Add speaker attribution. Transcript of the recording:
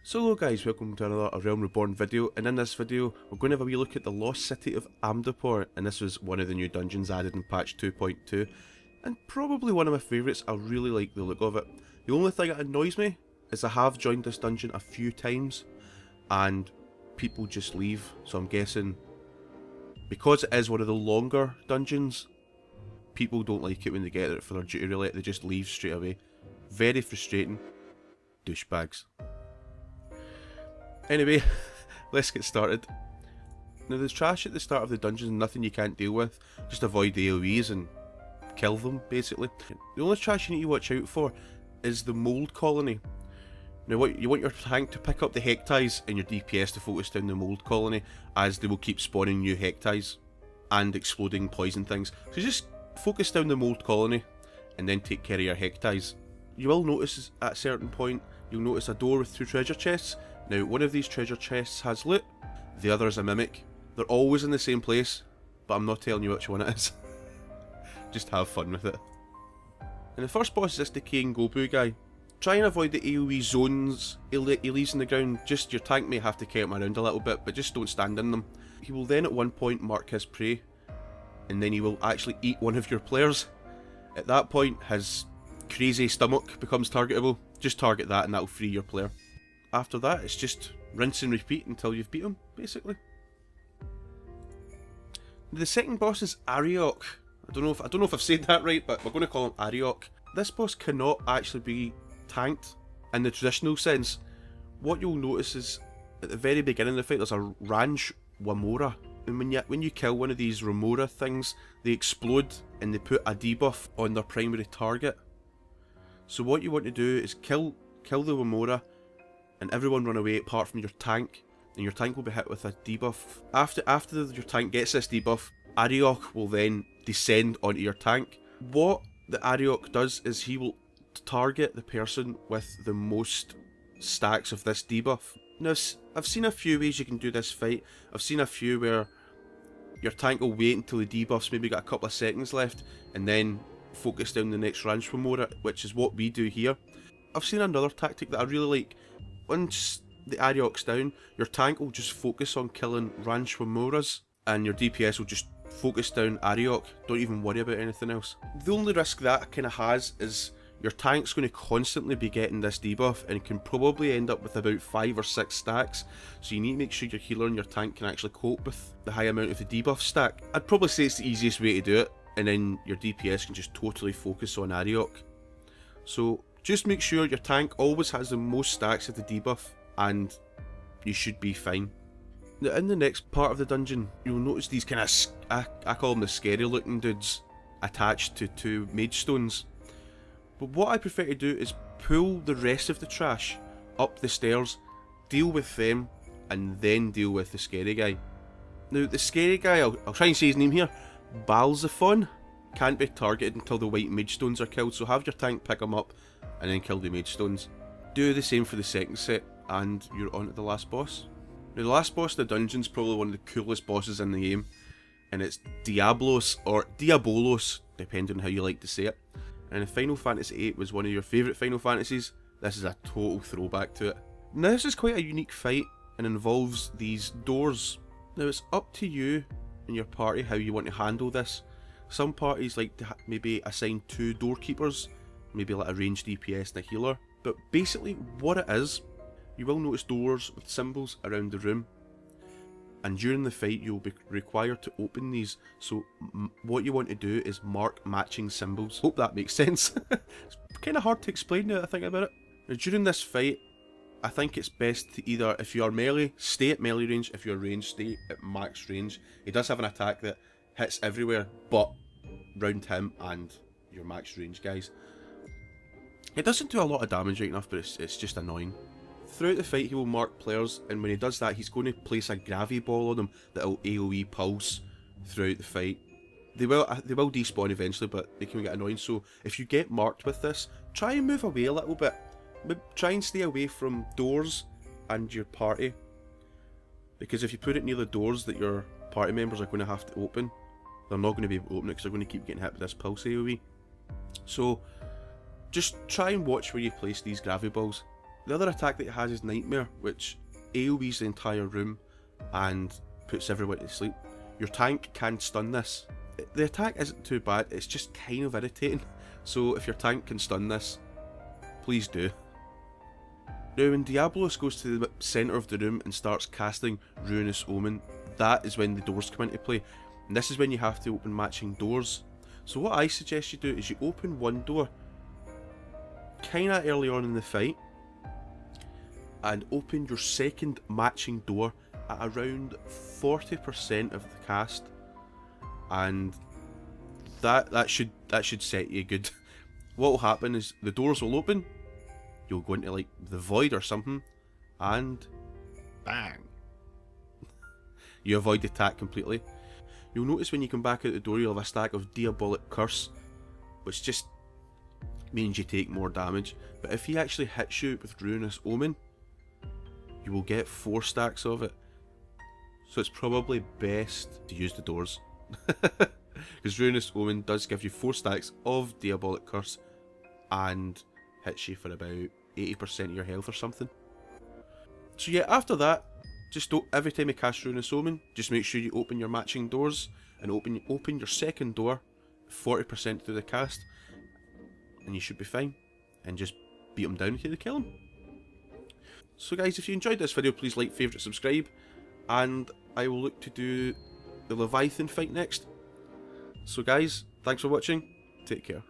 Speaker 1: So hello guys, welcome to another A Realm Reborn video, and in this video we're going to have a wee look at the Lost City of Amdapor, and this was one of the new dungeons added in patch 2.2, and probably one of my favourites. I really like the look of it. The only thing that annoys me is I have joined this dungeon a few times and people just leave, so I'm guessing because it is one of the longer dungeons, people don't like it when they get it for their duty roulette, they just leave straight away. Very frustrating. Douchebags. Anyway, let's get started. Now there's trash at the start of the dungeon, nothing you can't deal with. Just avoid the AoEs and kill them, basically. The only trash you need to watch out for is the mould colony. Now you want your tank to pick up the hecties and your DPS to focus down the mould colony, as they will keep spawning new hecties and exploding poison things. So just focus down the mould colony and then take care of your hecties. You will notice at a certain point, you'll notice a door with two treasure chests. Now, one of these treasure chests has loot, the other is a mimic. They're always in the same place, but I'm not telling you which one it is. Just have fun with it. And the first boss is this decaying Gobu guy. Try and avoid the AoE zones he leaves in the ground. Just your tank may have to carry him around a little bit, but just don't stand in them. He will then at one point mark his prey, and then he will actually eat one of your players. At that point, his crazy stomach becomes targetable. Just target that and that'll free your player. After that, it's just rinse and repeat until you've beat him, basically. The second boss is Ragnarok. I don't know if I've said that right, but we're going to call him Ragnarok. This boss cannot actually be tanked in the traditional sense. What you'll notice is at the very beginning of the fight, there's a Ranch Wamora, and when you kill one of these Remora things, they explode and they put a debuff on their primary target. So what you want to do is kill the Wamora, and everyone run away apart from your tank, and your tank will be hit with a debuff. After your tank gets this debuff, Ragnarok will then descend onto your tank. What the Ragnarok does is he will target the person with the most stacks of this debuff. Now, I've seen a few ways you can do this fight. I've seen a few where your tank will wait until the debuff's maybe got a couple of seconds left, and then focus down the next Ranch Wamora, which is what we do here. I've seen another tactic that I really like. Once the Ragnarok's down, your tank will just focus on killing Ranch Wamoras, and your DPS will just focus down Ragnarok. Don't even worry about anything else. The only risk that kind of has is your tank's going to constantly be getting this debuff, and can probably end up with about 5 or 6 stacks, so you need to make sure your healer and your tank can actually cope with the high amount of the debuff stack. I'd probably say it's the easiest way to do it, and then your DPS can just totally focus on Ragnarok. So just make sure your tank always has the most stacks of the debuff, and you should be fine. Now in the next part of the dungeon, you'll notice these kind of, I call them the scary looking dudes, attached to 2 mage stones. But what I prefer to do is pull the rest of the trash up the stairs, deal with them, and then deal with the scary guy. Now the scary guy, I'll try and say his name here, Balzaphon, can't be targeted until the white mage stones are killed, so have your tank pick him up and then kill the mage stones. Do the same for the second set, and you're on to the last boss. Now the last boss in the dungeon is probably one of the coolest bosses in the game, and it's Diablos, or Diabolos, depending on how you like to say it. And if Final Fantasy VIII was one of your favourite Final Fantasies, this is a total throwback to it. Now this is quite a unique fight, and involves these doors. Now it's up to you and your party how you want to handle this. Some parties like to maybe assign 2 doorkeepers, maybe like a ranged DPS and a healer. But basically what it is, you will notice doors with symbols around the room, and during the fight you'll be required to open these. So what you want to do is mark matching symbols. Hope that makes sense. It's kind of hard to explain now that I think about it. Now during this fight, I think it's best to either, if you are melee, stay at melee range. If you're ranged, stay at max range. He does have an attack that hits everywhere but round him and your max range guys. It doesn't do a lot of damage right enough, but it's just annoying. Throughout the fight he will mark players, and when he does that he's going to place a gravity ball on them that will AoE pulse throughout the fight. They will despawn eventually, but they can get annoying, so if you get marked with this, try and move away a little bit. Try and stay away from doors and your party, because if you put it near the doors that your party members are going to have to open, they're not going to be able to open it because they're going to keep getting hit with this pulse AoE. So just try and watch where you place these gravity balls. The other attack that it has is Nightmare, which AoEs the entire room and puts everyone to sleep. Your tank can stun this. The attack isn't too bad, it's just kind of irritating, so if your tank can stun this, please do. Now when Diabolos goes to the centre of the room and starts casting Ruinous Omen, that is when the doors come into play, and this is when you have to open matching doors. So what I suggest you do is you open one door kinda early on in the fight, and open your second matching door at around 40% of the cast, and that should set you good. What will happen is the doors will open, you'll go into like the void or something, and bang, you avoid the attack completely. You'll notice when you come back out the door you'll have a stack of Diabolic Curse, which just means you take more damage, but if he actually hits you with Ruinous Omen, you will get 4 stacks of it. So it's probably best to use the doors. Because Ruinous Omen does give you 4 stacks of Diabolic Curse and hits you for about 80% of your health or something. So yeah, after that, just don't, every time you cast Ruinous Omen, just make sure you open your matching doors and open your second door 40% through the cast, and you should be fine, and just beat them down until you kill them. So guys, if you enjoyed this video, please like, favourite, subscribe, and I will look to do the Leviathan fight next. So guys, thanks for watching, take care.